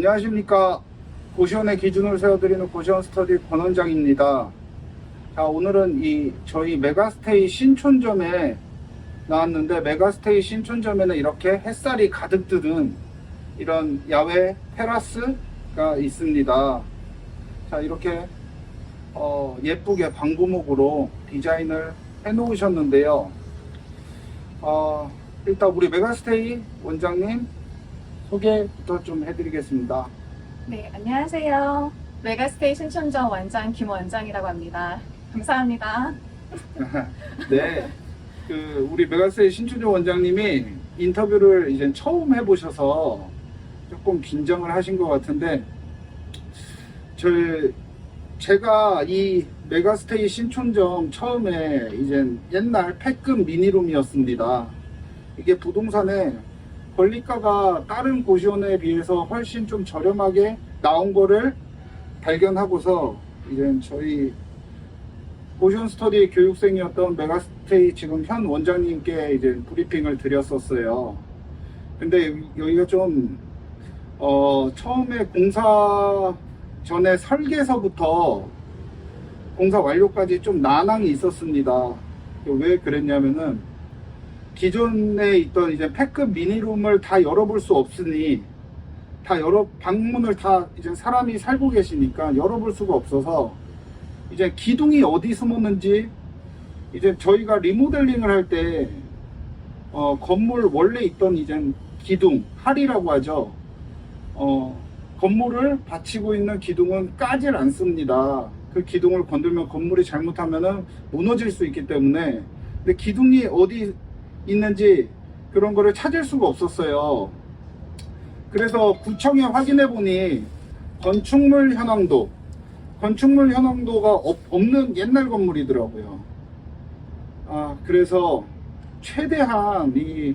안녕하십니까. 고시원의 기준을 세워드리는 고시원 스터디 권원장입니다. 자, 오늘은 저희 메가스테이 신촌점에 나왔는데, 메가스테이 신촌점에는 이렇게 햇살이 가득 드는 이런 야외 테라스가 있습니다. 자, 이렇게 예쁘게 방부목으로 디자인을 해 놓으셨는데요. 일단 우리 메가스테이 원장님 소개부터 좀 해드리겠습니다. 네, 안녕하세요. 메가스테이 신촌점 원장 김원장이라고 합니다. 감사합니다. 네, 우리 메가스테이 신촌점 원장님이 인터뷰를 이제 처음 해보셔서 조금 긴장을 하신 것 같은데, 제가 이 메가스테이 신촌점 처음에 이제 옛날 패급 미니룸이었습니다. 이게 부동산에 권리가가 다른 고시원에 비해서 훨씬 좀 저렴하게 나온 거를 발견하고서 이제 저희 고시원 스터디 교육생이었던 메가스테이 지금 현 원장님께 이제 브리핑을 드렸었어요. 근데 여기가 좀 처음에 공사 전에 설계서부터 공사 완료까지 좀 난항이 있었습니다. 왜 그랬냐면은 기존에 있던 이제 패급 미니룸을 다 열어볼 수 없으니, 방문을 다 이제 사람이 살고 계시니까 열어볼 수가 없어서, 이제 기둥이 어디 숨었는지, 이제 저희가 리모델링을 할 때 건물 원래 있던 이제 기둥, 할이라고 하죠. 건물을 받치고 있는 기둥은 까질 않습니다. 그 기둥을 건들면 건물이 잘못하면은 무너질 수 있기 때문에. 근데 기둥이 어디 있는지 그런 거를 찾을 수가 없었어요. 그래서 구청에 확인해 보니 건축물 현황도가 없는 옛날 건물이더라고요. 그래서 최대한 이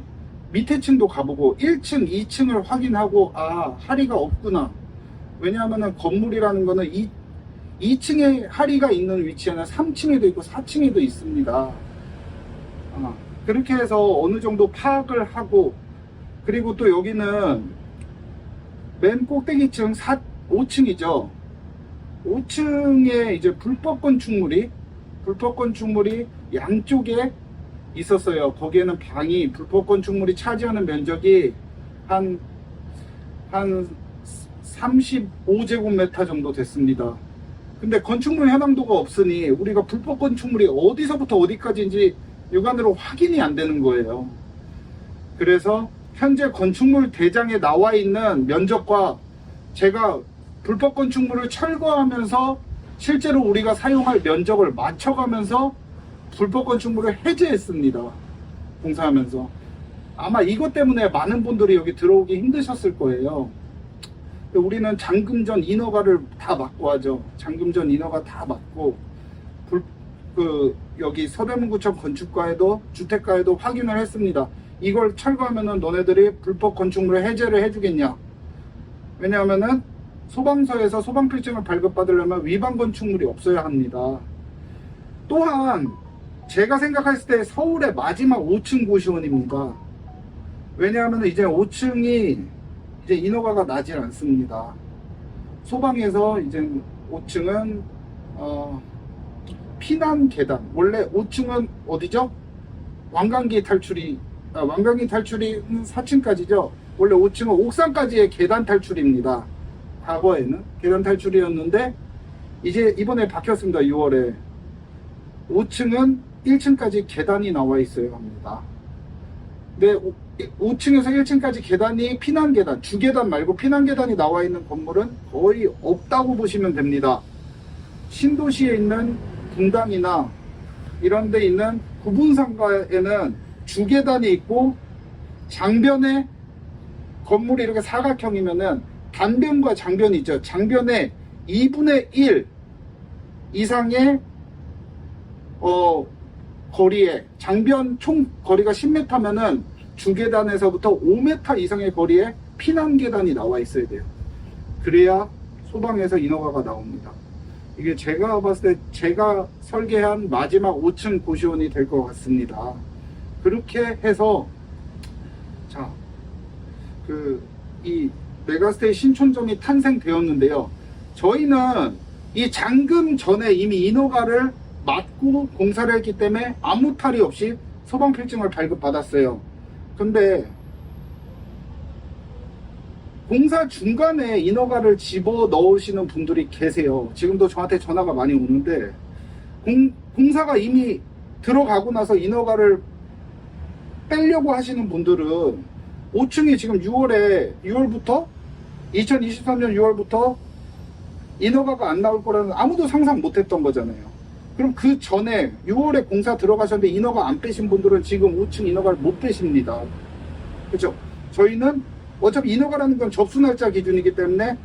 밑에 층도 가보고 1층, 2층을 확인하고, 할이가 없구나. 왜냐하면 건물이라는 거는 2층에 할이가 있는 위치에는 3층에도 있고 4층에도 있습니다. 그렇게 해서 어느 정도 파악을 하고, 그리고 또 여기는 맨 꼭대기층 5층이죠. 5층에 이제 불법 건축물이 양쪽에 있었어요. 거기에는 불법 건축물이 차지하는 면적이 한 35제곱미터 정도 됐습니다. 근데 건축물 현황도가 없으니 우리가 불법 건축물이 어디서부터 어디까지인지 육안으로 확인이 안 되는 거예요. 그래서 현재 건축물 대장에 나와 있는 면적과 제가 불법 건축물을 철거하면서 실제로 우리가 사용할 면적을 맞춰가면서 불법 건축물을 해제했습니다. 공사하면서. 아마 이것 때문에 많은 분들이 여기 들어오기 힘드셨을 거예요. 우리는 잠금 전 인허가를 다 막고 하죠. 잠금 전 인허가 다 막고, 여기 서대문구청 건축가에도 주택가에도 확인을 했습니다. 이걸 철거하면은 너네들이 불법 건축물을 해제를 해주겠냐. 왜냐하면은 소방서에서 소방필증을 발급받으려면 위반 건축물이 없어야 합니다. 또한 제가 생각했을 때 서울의 마지막 5층 고시원입니다. 왜냐하면 이제 5층이 이제 인허가가 나질 않습니다. 소방에서 이제 5층은 피난 계단, 원래 5층은 어디죠? 왕관기 탈출이 4층까지죠. 원래 5층은 옥상까지의 계단 탈출입니다. 과거에는 계단 탈출이었는데 이제 이번에 바뀌었습니다. 6월에 5층은 1층까지 계단이 나와 있어야 합니다. 근데 5층에서 1층까지 계단이 피난 계단, 주계단 말고 피난 계단이 나와 있는 건물은 거의 없다고 보시면 됩니다. 신도시에 있는 분당이나 이런 데 있는 구분상가에는 주계단이 있고, 장변에 건물이 이렇게 사각형이면은 단변과 장변이 있죠. 장변에 2분의 1 이상의 거리에, 장변 총 거리가 10m면은 주계단에서부터 5m 이상의 거리에 피난 계단이 나와 있어야 돼요. 그래야 소방에서 인허가가 나옵니다. 이게 제가 봤을 때 제가 설계한 마지막 5층 고시원이 될 것 같습니다. 그렇게 해서, 자, 이 메가스테이 신촌점이 탄생되었는데요. 저희는 이 잔금 전에 이미 인허가를 맡고 공사를 했기 때문에 아무 탈이 없이 소방필증을 발급받았어요. 근데 공사 중간에 인허가를 집어 넣으시는 분들이 계세요. 지금도 저한테 전화가 많이 오는데 공사가 이미 들어가고 나서 인허가를 빼려고 하시는 분들은 5층이 지금 6월부터 2023년 6월부터 인허가가 안 나올 거라는 아무도 상상 못 했던 거잖아요. 그럼 그 전에 6월에 공사 들어가셨는데 인허가 안 빼신 분들은 지금 5층 인허가를 못 빼십니다. 그렇죠? 저희는 어차피 인허가라는 건 접수 날짜 기준이기 때문에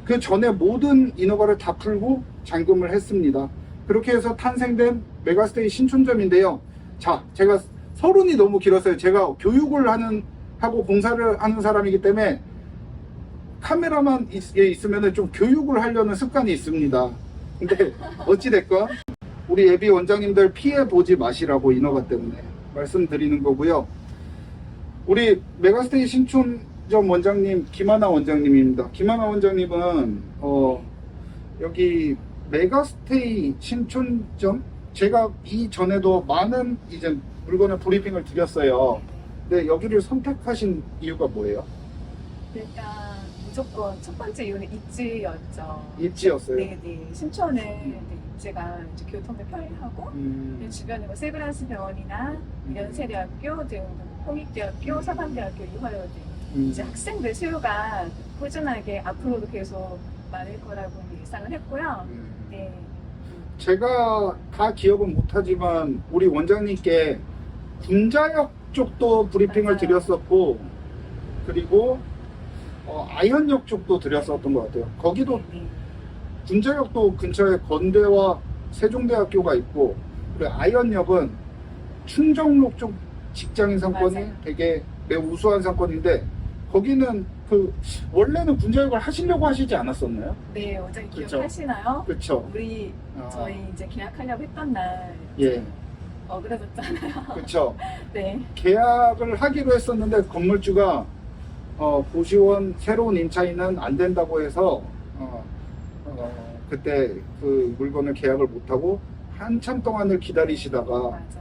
그 전에 모든 인허가를 다 풀고 잔금을 했습니다. 그렇게 해서 탄생된 메가스테이 신촌점인데요. 자, 제가 서론이 너무 길었어요. 제가 교육을 하고 공사를 하는 사람이기 때문에 카메라만 있으면 좀 교육을 하려는 습관이 있습니다. 근데 어찌됐건 우리 예비 원장님들 피해 보지 마시라고 인허가 때문에 말씀드리는 거고요. 우리 메가스테이 신촌점 원장님 김하나 원장님입니다. 김하나 원장님은 여기 메가스테이 신촌점 제가 이전에도 많은 이제 물건을 브리핑을 드렸어요. 근데 여기를 선택하신 이유가 뭐예요? 일단 무조건 첫 번째 이유는 입지였죠. 입지였어요? 네네. 신촌은 입지가 이제 교통도 편리하고 주변에 뭐 세브란스 병원이나 연세대학교 등 홍익대학교, 서강대학교, 이화여대 이제 학생들 수요가 꾸준하게 앞으로도 계속 많을 거라고 예상을 했고요. 네. 제가 다 기억은 못하지만 우리 원장님께 군자역 쪽도 브리핑을 맞아요. 드렸었고 그리고 아현역 쪽도 드렸었던 것 같아요. 거기도 네. 군자역도 근처에 건대와 세종대학교가 있고 그리고 아현역은 충정로 쪽 직장인 상권이 맞아요. 되게 매우 우수한 상권인데 거기는 원래는 군자역을 하시려고 하시지 않았었나요? 네, 원장님 그쵸. 기억하시나요? 그렇죠. 우리 저희 이제 계약하려고 했던 날 예, 어그러졌잖아요. 그렇죠. 네. 계약을 하기로 했었는데 건물주가 고시원 새로운 임차인은 안 된다고 해서 그때 그 물건을 계약을 못하고 한참 동안을 기다리시다가 맞아요.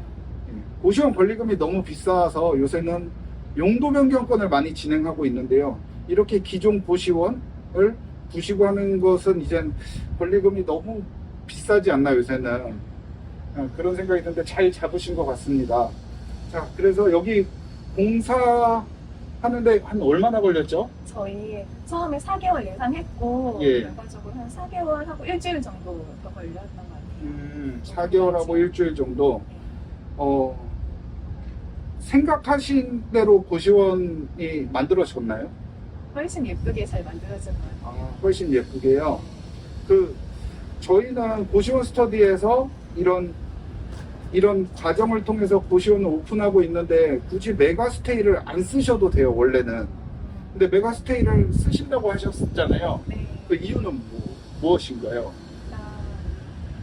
고시원 권리금이 너무 비싸서 요새는 용도 변경권을 많이 진행하고 있는데요. 이렇게 기존 고시원을 부시고 하는 것은 이젠 권리금이 너무 비싸지 않나 요새는 그런 생각이 드는데 잘 잡으신 것 같습니다. 자, 그래서 여기 공사하는데 한 얼마나 걸렸죠? 저희 처음에 4개월 예상했고 예. 결과적으로 한 4개월 하고 일주일 정도 더 걸렸던 것 같아요. 4개월하고 일주일 정도. 생각하신 대로 고시원이 만들어졌나요? 훨씬 예쁘게 잘 만들어진 것 같아요. 훨씬 예쁘게요. 저희는 고시원 스터디에서 이런 과정을 통해서 고시원을 오픈하고 있는데 굳이 메가스테이를 안 쓰셔도 돼요, 원래는. 근데 메가스테이를 쓰신다고 하셨잖아요. 네. 그 이유는 무엇인가요?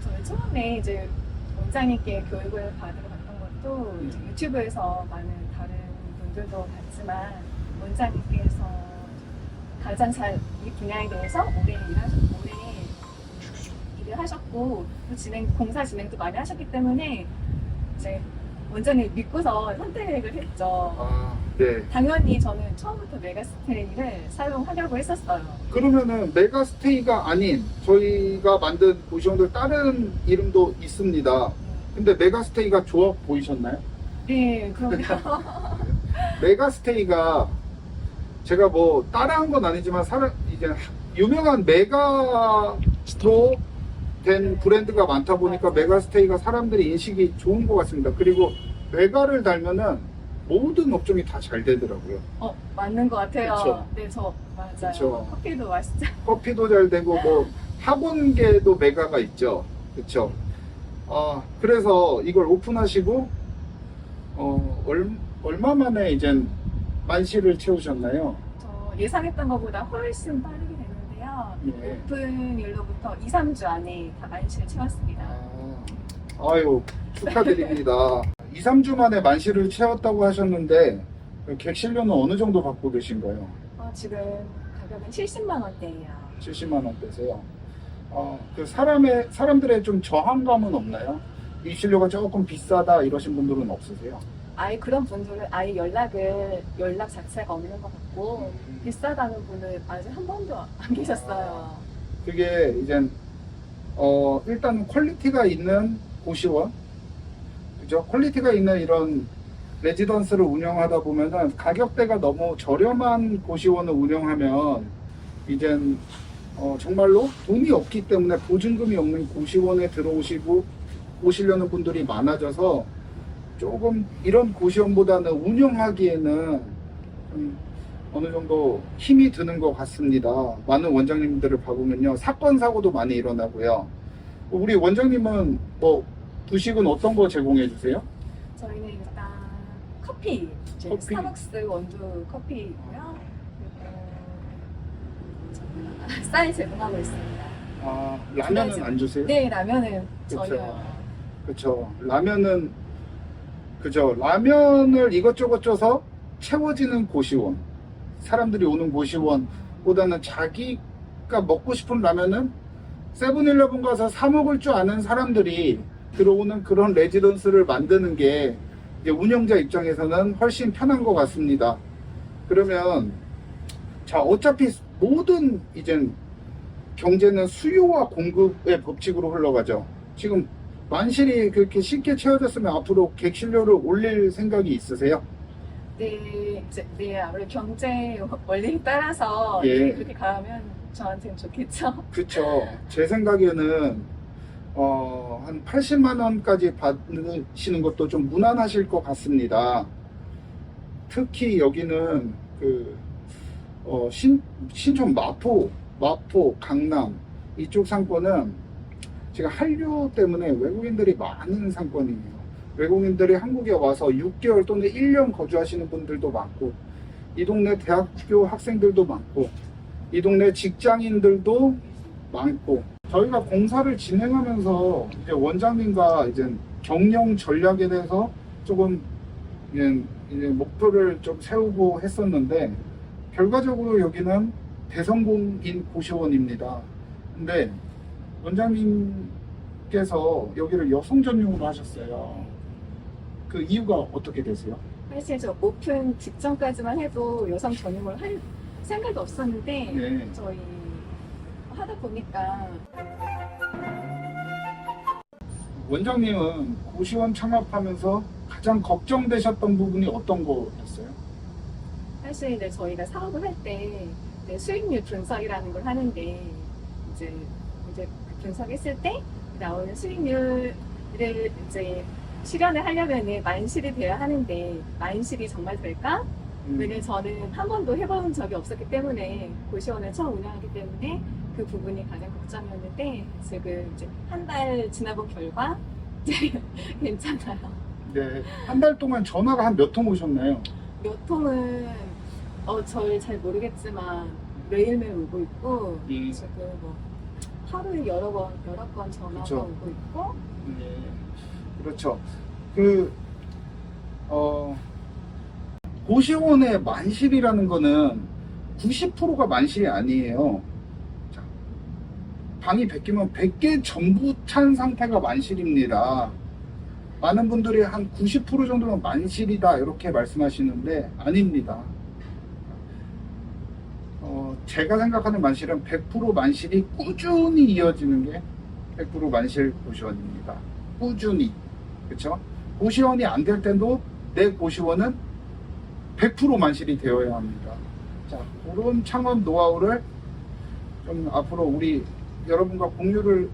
저희 처음에 이제 원장님께 교육을 받으러 갔던 것도 이제 유튜브에서 많은 다른 분들도 봤지만 원장님께서 가장 잘 이 분야에 대해서 오래 일을 하셨고 또 공사 진행도 많이 하셨기 때문에 이제 원장님 믿고서 선택을 했죠. 네. 당연히 저는 처음부터 메가스테이를 사용하려고 했었어요. 그러면은 메가스테이가 아닌 저희가 만든 고시원들 다른 이름도 있습니다. 근데 메가스테이가 좋아 보이셨나요? 네, 그럼요. 메가스테이가 제가 뭐 따라한 건 아니지만 이제 유명한 메가로 된 브랜드가 많다 보니까 메가스테이가 사람들이 인식이 좋은 것 같습니다. 그리고 메가를 달면은 모든 업종이 다 잘 되더라고요. 맞는 것 같아요. 그쵸. 네, 저 맞아요. 그쵸. 커피도 맛있죠. 커피도 잘 되고 뭐 학원계도 메가가 있죠. 그렇죠. 그래서 이걸 오픈하시고 얼마 만에 이제 만실을 채우셨나요? 저 예상했던 것보다 훨씬 빠르게 됐는데요. 예. 오픈일로부터 2, 3주 안에 다 만실을 채웠습니다. 아유, 축하드립니다. 2, 3주 만에 만실을 채웠다고 하셨는데 객실료는 어느 정도 받고 계신가요? 지금 가격은 70만 원대예요. 70만 원대세요. 그 사람들의 좀 저항감은 없나요? 입실료가 조금 비싸다 이러신 분들은 없으세요? 아예 그런 분들은 아예 연락 자체가 없는 것 같고 비싸다는 분은 아직 한 번도 안 계셨어요. 그게 이제 일단 퀄리티가 있는 고시원, 그죠? 퀄리티가 있는 이런 레지던스를 운영하다 보면은 가격대가 너무 저렴한 고시원을 운영하면 이젠 정말로 돈이 없기 때문에 보증금이 없는 고시원에 오시려는 분들이 많아져서 조금 이런 고시원보다는 운영하기에는 좀 어느 정도 힘이 드는 것 같습니다. 많은 원장님들을 봐보면요, 사건 사고도 많이 일어나고요. 우리 원장님은 뭐 부식은 어떤 거 제공해 주세요? 저희는 일단 커피, 이제 커피. 스타벅스 원두 커피고요. 그리고 쌀 제공하고 있습니다. 라면은 안 주세요? 네, 라면은 그쵸. 전혀. 그렇죠. 라면은 그죠. 라면을 이것저것 쪄서 채워지는 고시원, 사람들이 오는 고시원보다는 자기가 먹고 싶은 라면은 세븐일레븐 가서 사 먹을 줄 아는 사람들이 들어오는 그런 레지던스를 만드는 게 이제 운영자 입장에서는 훨씬 편한 것 같습니다. 그러면 자, 어차피 모든 이젠 경제는 수요와 공급의 법칙으로 흘러가죠. 지금 만실이 그렇게 쉽게 채워졌으면 앞으로 객실료를 올릴 생각이 있으세요? 네, 네, 아무래도 경제 원리에 따라서 예. 그렇게 가면 저한테는 좋겠죠. 그쵸. 제 생각에는 한 80만 원까지 받으시는 것도 좀 무난하실 것 같습니다. 특히 여기는 신촌 마포, 강남 이쪽 상권은 지금 한류 때문에 외국인들이 많은 상권이에요. 외국인들이 한국에 와서 6개월 또는 1년 거주하시는 분들도 많고, 이 동네 대학교 학생들도 많고, 이 동네 직장인들도 많고, 저희가 공사를 진행하면서 이제 원장님과 이제 경영 전략에 대해서 조금 이제 목표를 좀 세우고 했었는데, 결과적으로 여기는 대성공인 고시원입니다. 근데 원장님께서 여기를 여성 전용으로 하셨어요. 그 이유가 어떻게 되세요? 사실 저 오픈 직전까지만 해도 여성 전용을 할 생각이 없었는데 네. 저희 하다 보니까 원장님은 고시원 창업하면서 가장 걱정되셨던 부분이 어떤 거였어요? 사실 이제 저희가 사업을 할 때 수익률 분석이라는 걸 하는데 이제 그 분석했을 때 나오는 수익률을 이제 실현을 하려면은 만실이 돼야 하는데 만실이 정말 될까? 왜냐면 저는 한 번도 해본 적이 없었기 때문에 고시원을 처음 운영하기 때문에 그 부분이 가장 걱정이었는데 지금 이제 한 달 지나본 결과 이제 괜찮아요. 네. 한 달 동안 전화가 한 몇 통 오셨나요? 몇 통은 저희 잘 모르겠지만 매일매일 오고 있고 지금 뭐 하루에 여러 건 전화가 그쵸. 오고 있고 네. 그렇죠. 고시원의 만실이라는 거는 90%가 만실이 아니에요. 자, 방이 100개면 100개 전부 찬 상태가 만실입니다. 많은 분들이 한 90% 정도면 만실이다 이렇게 말씀하시는데 아닙니다. 제가 생각하는 만실은 100% 만실이 꾸준히 이어지는 게 100% 만실 고시원입니다. 꾸준히. 그쵸? 고시원이 안 될 때도 내 고시원은 100% 만실이 되어야 합니다. 자, 그런 창업 노하우를 좀 앞으로 우리 여러분과 공유를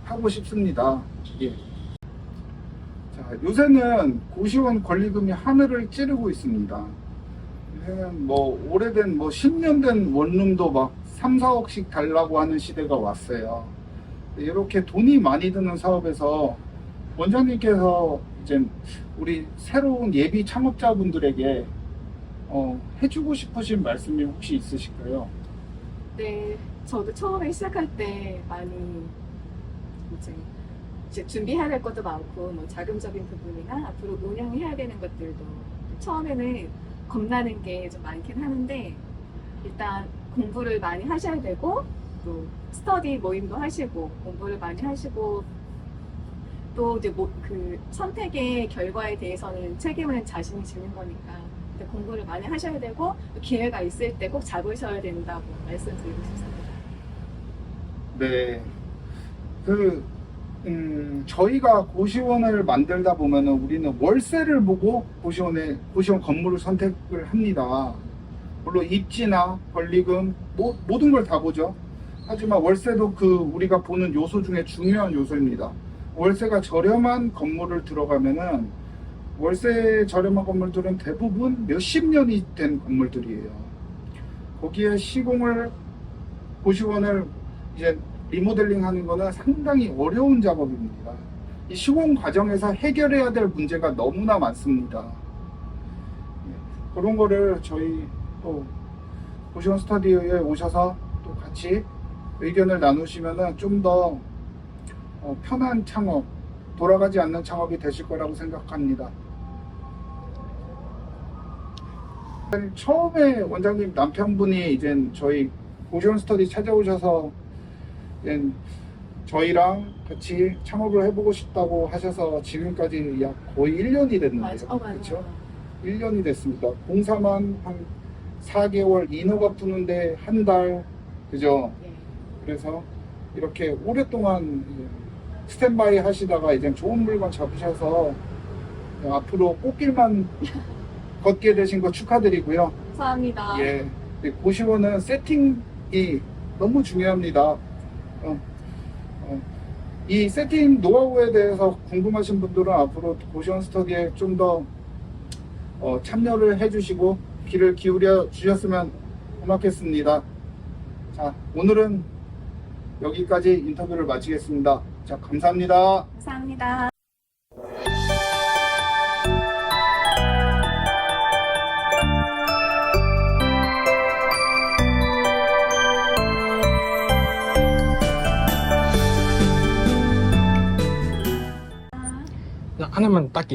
하고 싶습니다. 예. 자, 요새는 고시원 권리금이 하늘을 찌르고 있습니다. 요새는 뭐 오래된 10년 된 원룸도 막 3, 4억씩 달라고 하는 시대가 왔어요. 이렇게 돈이 많이 드는 사업에서 원장님께서 이제 우리 새로운 예비 창업자분들에게 해주고 싶으신 말씀이 혹시 있으실까요? 네, 저도 처음에 시작할 때 많이 이제 준비해야 될 것도 많고 뭐 자금적인 부분이나 앞으로 운영해야 되는 것들도 처음에는 겁나는 게 좀 많긴 하는데 일단 공부를 많이 하셔야 되고 또 스터디 모임도 하시고 공부를 많이 하시고 또 이제 그 선택의 결과에 대해서는 책임은 자신이 지는 거니까 이제 공부를 많이 하셔야 되고 또 기회가 있을 때 꼭 잡으셔야 된다고 말씀드리고 싶습니다. 네. 저희가 고시원을 만들다 보면은 우리는 월세를 보고 고시원 건물을 선택을 합니다. 물론 입지나 권리금 모든 걸 다 보죠. 하지만 월세도 우리가 보는 요소 중에 중요한 요소입니다. 월세가 저렴한 건물을 들어가면은 월세 저렴한 건물들은 대부분 몇십 년이 된 건물들이에요. 거기에 고시원을 이제 리모델링 하는 거는 상당히 어려운 작업입니다. 이 시공 과정에서 해결해야 될 문제가 너무나 많습니다. 그런 거를 저희 또 고시원 스터디에 오셔서 또 같이 의견을 나누시면은 좀 더 편한 창업, 돌아가지 않는 창업이 되실 거라고 생각합니다. 처음에 원장님 남편분이 이제 저희 고시원 스터디 찾아오셔서 이제 저희랑 같이 창업을 해보고 싶다고 하셔서 지금까지 약 거의 1년이 됐는데요. 맞아요. 그렇죠? 1년이 됐습니다. 공사만 한 4개월, 인허가 푸는데 한 달, 그죠? 네. 그래서 이렇게 오랫동안 스탠바이 하시다가 이제 좋은 물건 잡으셔서 앞으로 꽃길만 걷게 되신 거 축하드리고요. 감사합니다. 예, 고시원은 세팅이 너무 중요합니다. 이 세팅 노하우에 대해서 궁금하신 분들은 앞으로 고시원 스터디에 좀 더 참여를 해주시고 귀를 기울여 주셨으면 고맙겠습니다. 자, 오늘은 여기까지 인터뷰를 마치겠습니다. 자, 감사합니다. 감사합니다. 하나만 딸게요.